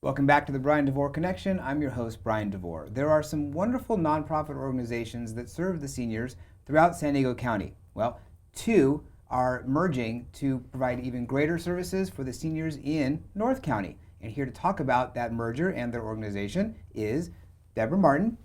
Welcome back to the Bryan Devore Connection. I'm your host, Bryan Devore. There are some wonderful nonprofit organizations that serve the seniors throughout San Diego County. Well, two are merging to provide even greater services for the seniors in North County. And here to talk about that merger and their organization is Deborah Martin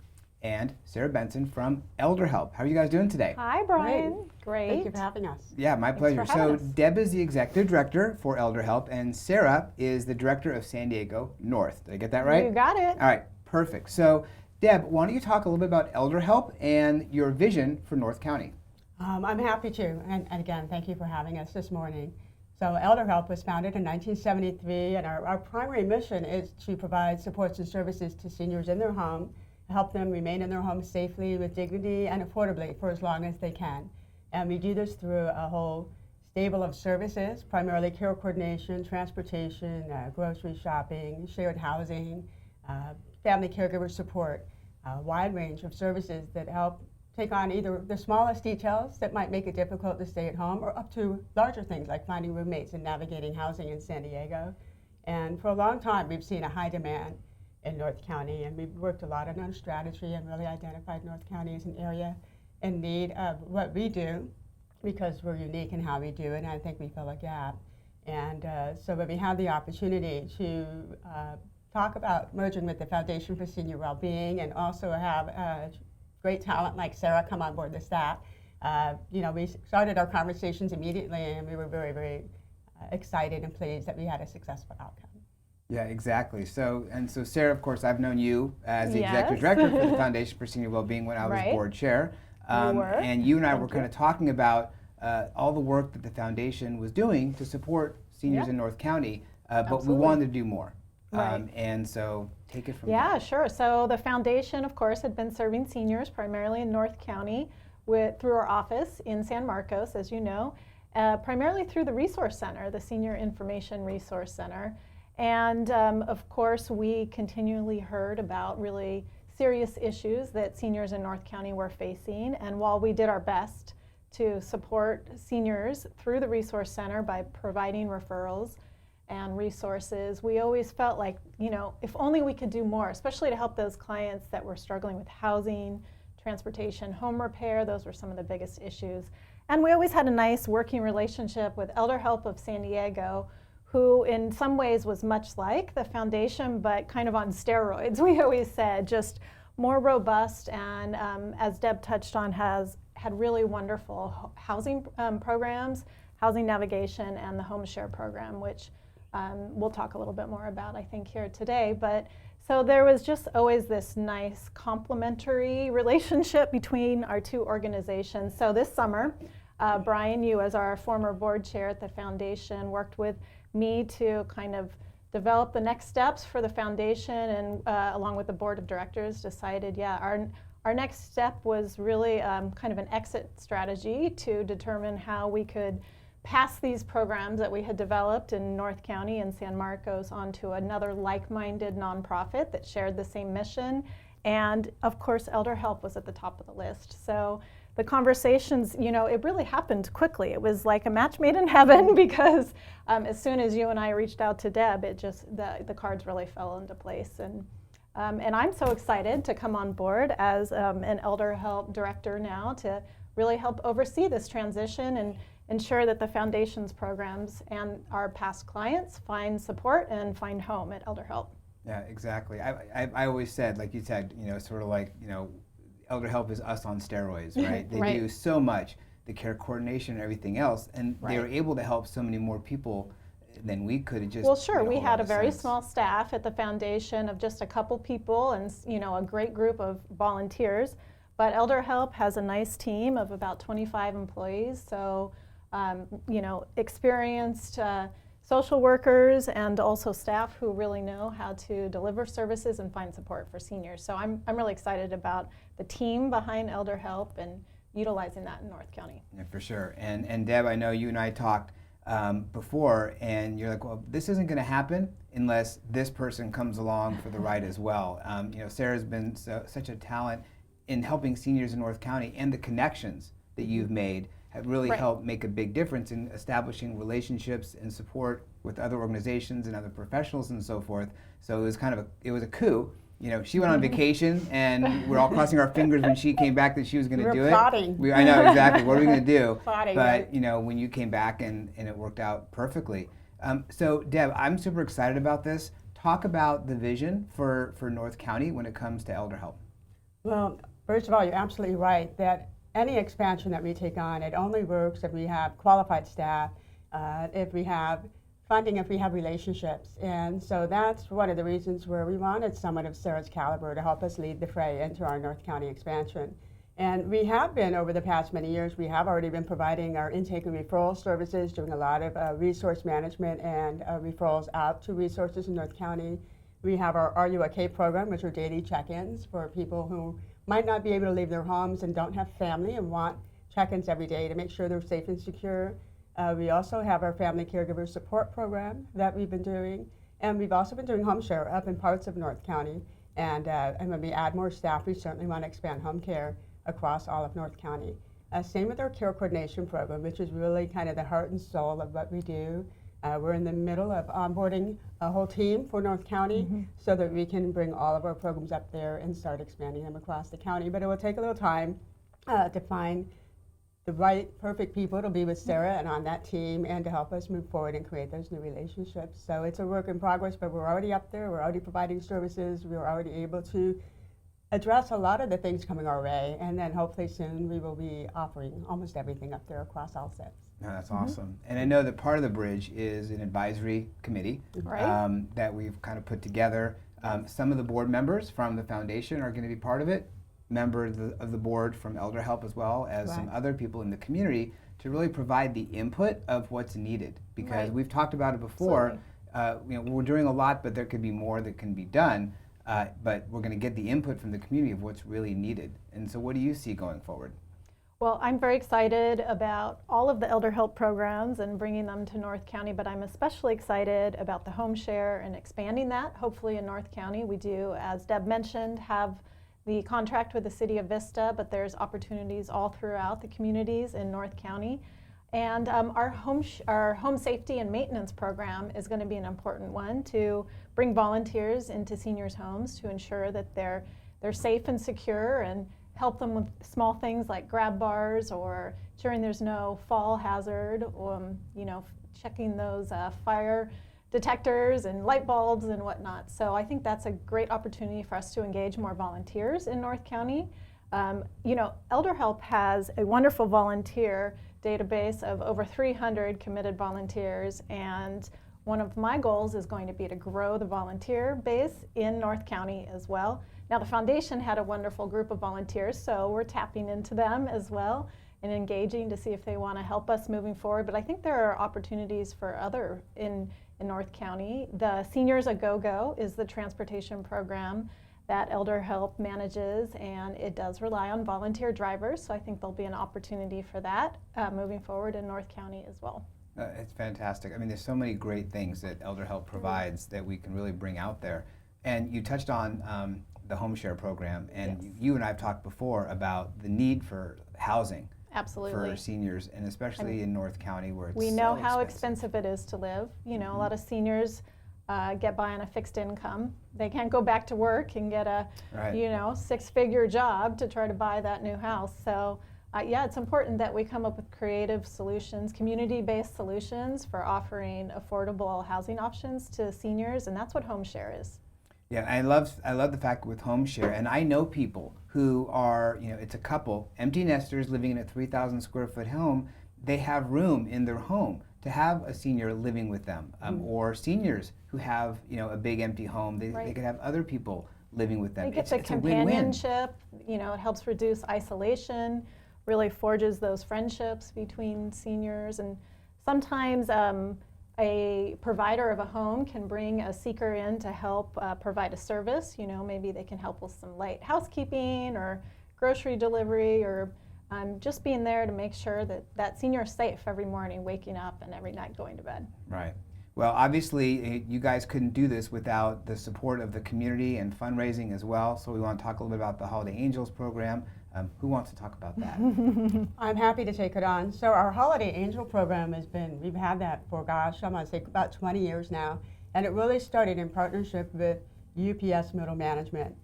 and Sarah Benson from ElderHelp. How are you guys doing today? Hi, Brian. Great. Thank you for having us. Yeah, my pleasure. So Deb is the executive director for ElderHelp, and Sarah is the director of San Diego North. Did I get that right? You got it. All right, perfect. So Deb, why don't you talk a little bit about ElderHelp and your vision for North County? I'm happy to, and again, thank you for having us this morning. So ElderHelp was founded in 1973, and our primary mission is to provide supports and services to seniors in their home, help them remain in their home safely, with dignity, and affordably for as long as they can. And we do this through a whole stable of services, primarily care coordination, transportation, grocery shopping, shared housing, family caregiver support, a wide range of services that help take on either the smallest details that might make it difficult to stay at home, or up to larger things like finding roommates and navigating housing in San Diego. And for a long time, we've seen a high demand in North County, and we've worked a lot on our strategy and really identified North County as an area in need of what we do, because we're unique in how we do it, and I think we fill a gap. And so when we have the opportunity to talk about merging with the Foundation for Senior Wellbeing, and also have great talent like Sarah come on board the staff, we started our conversations immediately, and we were very, very excited and pleased that we had a successful outcome. Yeah, exactly. So Sarah, of course, I've known you as the executive director for the Foundation for Senior Wellbeing when I was board chair. And you and I were kind of talking about all the work that the foundation was doing to support seniors in North County, but we wanted to do more. And so take it from there. Yeah, sure. So the foundation, of course, had been serving seniors primarily in North County through our office in San Marcos, as you know, primarily through the Resource Center, the Senior Information Resource Center. And of course, we continually heard about really serious issues that seniors in North County were facing. And while we did our best to support seniors through the Resource Center by providing referrals and resources, we always felt like, if only we could do more, especially to help those clients that were struggling with housing, transportation, home repair. Those were some of the biggest issues. And we always had a nice working relationship with ElderHelp of San Diego, who in some ways was much like the foundation, but kind of on steroids, we always said, just more robust, and as Deb touched on, had really wonderful housing programs, housing navigation, and the home share program, which we'll talk a little bit more about, I think, here today. But so there was just always this nice complementary relationship between our two organizations. So this summer, Brian, you as our former board chair at the foundation, worked with me to kind of develop the next steps for the foundation, and along with the board of directors decided, our next step was really kind of an exit strategy to determine how we could pass these programs that we had developed in North County and San Marcos onto another like-minded nonprofit that shared the same mission. And of course, ElderHelp was at the top of the list. So the conversations, it really happened quickly. It was like a match made in heaven, because as soon as you and I reached out to Deb, it just, the cards really fell into place. And I'm so excited to come on board as an ElderHelp director now, to really help oversee this transition and ensure that the foundation's programs and our past clients find support and find home at ElderHelp. Yeah, exactly. I always said, like you said, sort of like, ElderHelp is us on steroids, right? They do so much, the care coordination and everything else, and they were able to help so many more people than we could have just. Well, sure, we had a very small staff at the foundation of just a couple people and a great group of volunteers, but ElderHelp has a nice team of about 25 employees, so experienced social workers and also staff who really know how to deliver services and find support for seniors. So I'm really excited about the team behind ElderHelp and utilizing that in North County. Yeah, for sure. And Deb, I know you and I talked before, and you're like, well, this isn't going to happen unless this person comes along for the ride as well. Sarah's been such a talent in helping seniors in North County, and the connections that you've made have really Right. helped make a big difference in establishing relationships and support with other organizations and other professionals and so forth. So it was kind of it was a coup. You know, she went on vacation, and we're all crossing our fingers when she came back that she was going to do it. Plotting. I know exactly what are we going to do. Plotting, but right? you know, when you came back and it worked out perfectly. So Deb, I'm super excited about this. Talk about the vision for North County when it comes to ElderHelp. Well, first of all, you're absolutely right that any expansion that we take on, it only works if we have qualified staff, if we have funding, if we have relationships. And so that's one of the reasons where we wanted someone of Sarah's caliber to help us lead the fray into our North County expansion. And we have been, over the past many years, we have already been providing our intake and referral services, doing a lot of resource management and referrals out to resources in North County. We have our Are You OK program, which are daily check-ins for people who might not be able to leave their homes and don't have family and want check-ins every day to make sure they're safe and secure. We also have our family caregiver support program that we've been doing. And we've also been doing home share up in parts of North County. And when we add more staff, we certainly want to expand home care across all of North County. Same with our care coordination program, which is really kind of the heart and soul of what we do. We're in the middle of onboarding a whole team for North County so that we can bring all of our programs up there and start expanding them across the county. But it will take a little time to find the right, perfect people to be with Sarah and on that team and to help us move forward and create those new relationships. So it's a work in progress, but we're already up there. We're already providing services. We're already able to address a lot of the things coming our way, and then hopefully soon we will be offering almost everything up there across all sets. No, that's awesome. And I know that part of the bridge is an advisory committee Right. that we've kind of put together. Some of the board members from the foundation are going to be part of it, members of the board from ElderHelp, as well as some other people in the community, to really provide the input of what's needed. Because we've talked about it before. You know, we're doing a lot, but there could be more that can be done. But we're going to get the input from the community of what's really needed. And so what do you see going forward? Well, I'm very excited about all of the ElderHelp programs and bringing them to North County, but I'm especially excited about the home share and expanding that, hopefully in North County. We do, as Deb mentioned, have the contract with the City of Vista, but there's opportunities all throughout the communities in North County. And our home safety and maintenance program is going to be an important one to bring volunteers into seniors' homes to ensure that they're safe and secure, and help them with small things like grab bars or ensuring there's no fall hazard, you know, checking those fire detectors and light bulbs and whatnot. So I think that's a great opportunity for us to engage more volunteers in North County. You know, ElderHelp has a wonderful volunteer database of over 300 committed volunteers, and one of my goals is going to be to grow the volunteer base in North County as well. Now, the foundation had a wonderful group of volunteers, so we're tapping into them as well and engaging to see if they want to help us moving forward. But I think there are opportunities for other in North County. The Seniors A Go-Go is the transportation program that ElderHelp manages, and it does rely on volunteer drivers, so I think there'll be an opportunity for that moving forward in North County as well. It's fantastic. I mean, there's so many great things that ElderHelp provides that we can really bring out there. And you touched on the home share program, and you and I have talked before about the need for housing. Absolutely. For seniors, and especially in North County, where it's we know so how expensive it is to live. You know, a lot of seniors get by on a fixed income. They can't go back to work and get a, you know, six-figure job to try to buy that new house. So, yeah, it's important that we come up with creative solutions, community-based solutions for offering affordable housing options to seniors, and that's what home share is. Yeah, I love the fact with home share, and I know people who are, you know, it's a couple, empty nesters living in a 3,000 square foot home. They have room in their home to have a senior living with them, or seniors who have, you know, a big empty home. They could have other people living with them. They get the companionship. You know, it helps reduce isolation, really forges those friendships between seniors, and sometimes a provider of a home can bring a seeker in to help provide a service. You know, maybe they can help with some light housekeeping or grocery delivery, or just being there to make sure that that senior is safe every morning, waking up, and every night going to bed. Right. Well, obviously, you guys couldn't do this without the support of the community and fundraising as well. So we want to talk a little bit about the Holiday Angels program. Who wants to talk about that? I'm happy to take it on. So our Holiday Angel program we've had that for, gosh, I'm going to say about 20 years now. And it really started in partnership with UPS Middle Management,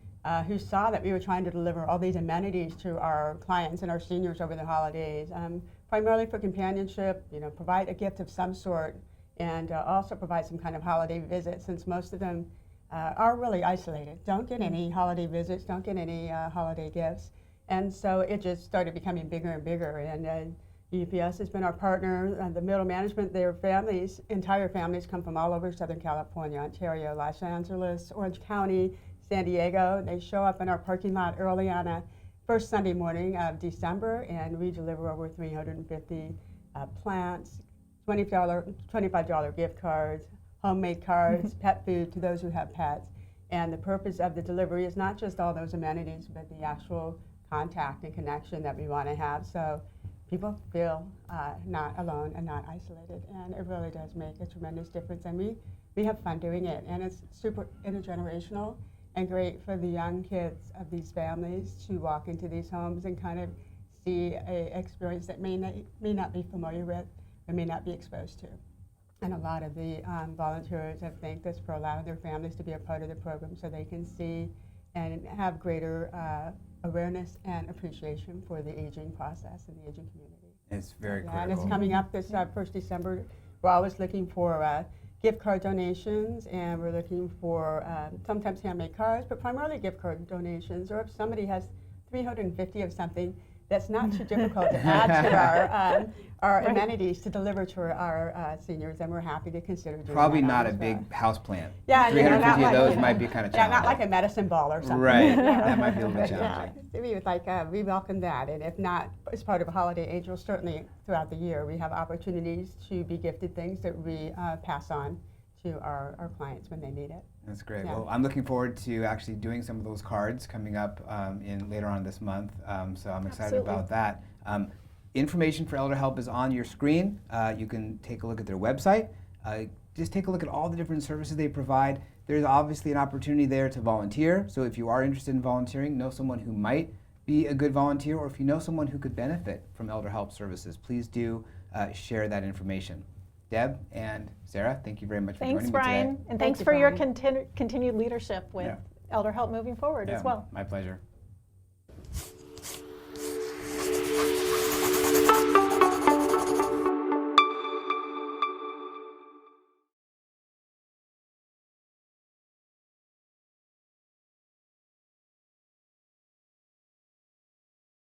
who saw that we were trying to deliver all these amenities to our clients and our seniors over the holidays, primarily for companionship, provide a gift of some sort, and also provide some kind of holiday visit, since most of them are really isolated. Don't get any holiday visits, don't get any holiday gifts. And so it just started becoming bigger and bigger. And UPS has been our partner. The Middle Management, their families, entire families come from all over Southern California, Ontario, Los Angeles, Orange County, San Diego. They show up in our parking lot early on a first Sunday morning of December, and we deliver over 350 plants, $25 gift cards, homemade cards, pet food to those who have pets. And the purpose of the delivery is not just all those amenities, but the actual contact and connection that we want to have, so people feel not alone and not isolated. And it really does make a tremendous difference. And we have fun doing it. And it's super intergenerational and great for the young kids of these families to walk into these homes and kind of see an experience that may not be familiar with or may not be exposed to. And a lot of the volunteers have thanked us for allowing their families to be a part of the program so they can see and have greater awareness and appreciation for the aging process and the aging community. It's very critical. And it's coming up this 1st December. We're always looking for gift card donations, and we're looking for sometimes handmade cards, but primarily gift card donations. Or if somebody has 350 of something, that's not too difficult to add to our Right. amenities to deliver to our seniors, and we're happy to consider doing Probably that not a as well. big house plant. Yeah, 350 not of those like, might be kind of Yeah, challenging. not like a medicine ball or something. Right, Yeah. that might be a little bit But, challenging. we would we welcome that, and if not, as part of a Holiday Angel, certainly throughout the year, we have opportunities to be gifted things that we pass on to our clients when they need it. That's great. Yeah. Well, I'm looking forward to actually doing some of those cards coming up later on this month, so I'm excited Absolutely. about that. Information for ElderHelp is on your screen. You can take a look at their website. Just take a look at all the different services they provide. There's obviously an opportunity there to volunteer, so if you are interested in volunteering, know someone who might be a good volunteer, or if you know someone who could benefit from ElderHelp services, please do share that information. Deb and Sarah, thank you very much for Thanks, joining me Bryan. today. And Thank thanks you, for your Bryan. continued leadership with ElderHelp moving forward as well. My pleasure.